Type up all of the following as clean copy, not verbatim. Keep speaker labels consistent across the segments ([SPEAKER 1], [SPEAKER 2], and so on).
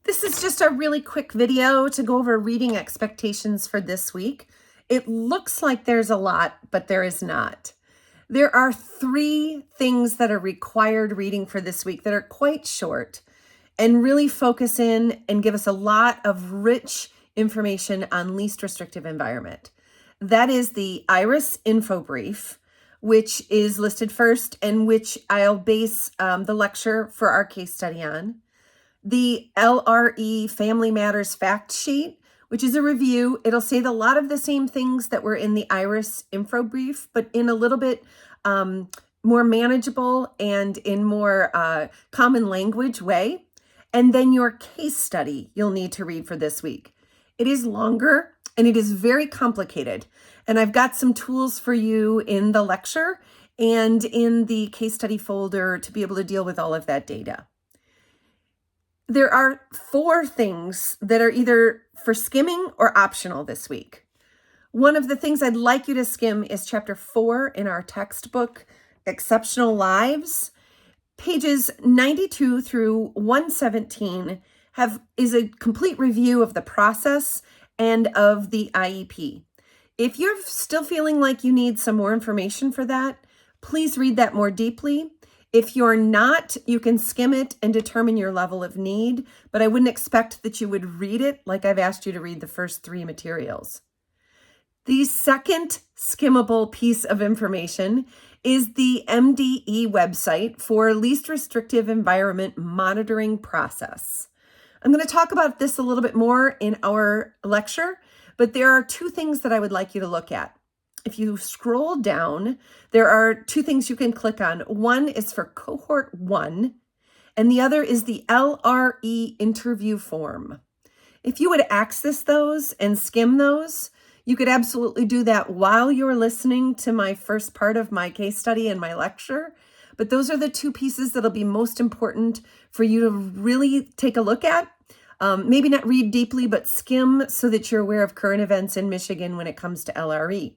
[SPEAKER 1] This is just a really quick video to go over reading expectations for this week. It looks like there's a lot, but there is not. There are 3 things that are required reading for this week that are quite short and really focus in and give us a lot of rich information on least restrictive environment. That is the IRIS info brief, which is listed first and which I'll base the lecture for our case study on. The LRE Family Matters fact sheet, which is a review. It'll say a lot of the same things that were in the IRIS info brief, but in a little bit more manageable and in more common language way. And then your case study you'll need to read for this week. It is longer and it is very complicated. And I've got some tools for you in the lecture and in the case study folder to be able to deal with all of that data. There are 4 things that are either for skimming or optional this week. One of the things I'd like you to skim is chapter 4 in our textbook, Exceptional Lives. Pages 92 through 117 is a complete review of the process and of the IEP. If you're still feeling like you need some more information for that, please read that more deeply. If you're not, you can skim it and determine your level of need, but I wouldn't expect that you would read it like I've asked you to read the first 3 materials. The second skimmable piece of information is the MDE website for Least Restrictive Environment Monitoring Process. I'm going to talk about this a little bit more in our lecture, but there are 2 things that I would like you to look at. If you scroll down, there are 2 things you can click on. One is for cohort 1, and the other is the LRE interview form. If you would access those and skim those, you could absolutely do that while you're listening to my first part of my case study and my lecture. But those are the 2 pieces that'll be most important for you to really take a look at. Maybe not read deeply, but skim so that you're aware of current events in Michigan when it comes to LRE.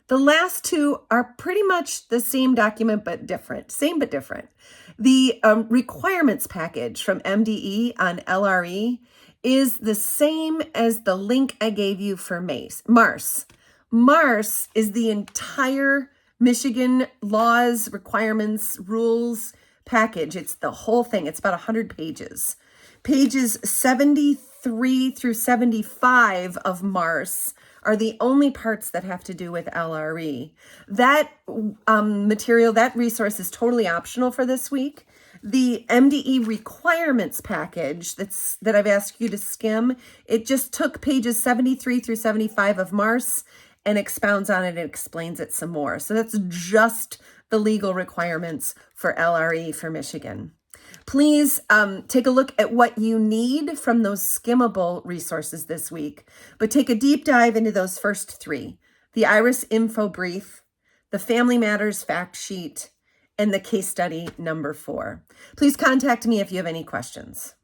[SPEAKER 1] The last 2 are pretty much the same document, but different. Same, but different. The requirements package from MDE on LRE is the same as the link I gave you for MARS. MARS is the entire Michigan laws, requirements, rules package. It's the whole thing. It's about 100 pages. Pages 73 through 75 of MARS are the only parts that have to do with LRE. That material, that resource is totally optional for this week. The MDE requirements package that I've asked you to skim, it just took pages 73 through 75 of MARS and expounds on it and explains it some more. So that's just the legal requirements for LRE for Michigan. Please take a look at what you need from those skimmable resources this week, but take a deep dive into those first 3, the IRIS info brief, the Family Matters fact sheet, and the case study number 4. Please contact me if you have any questions.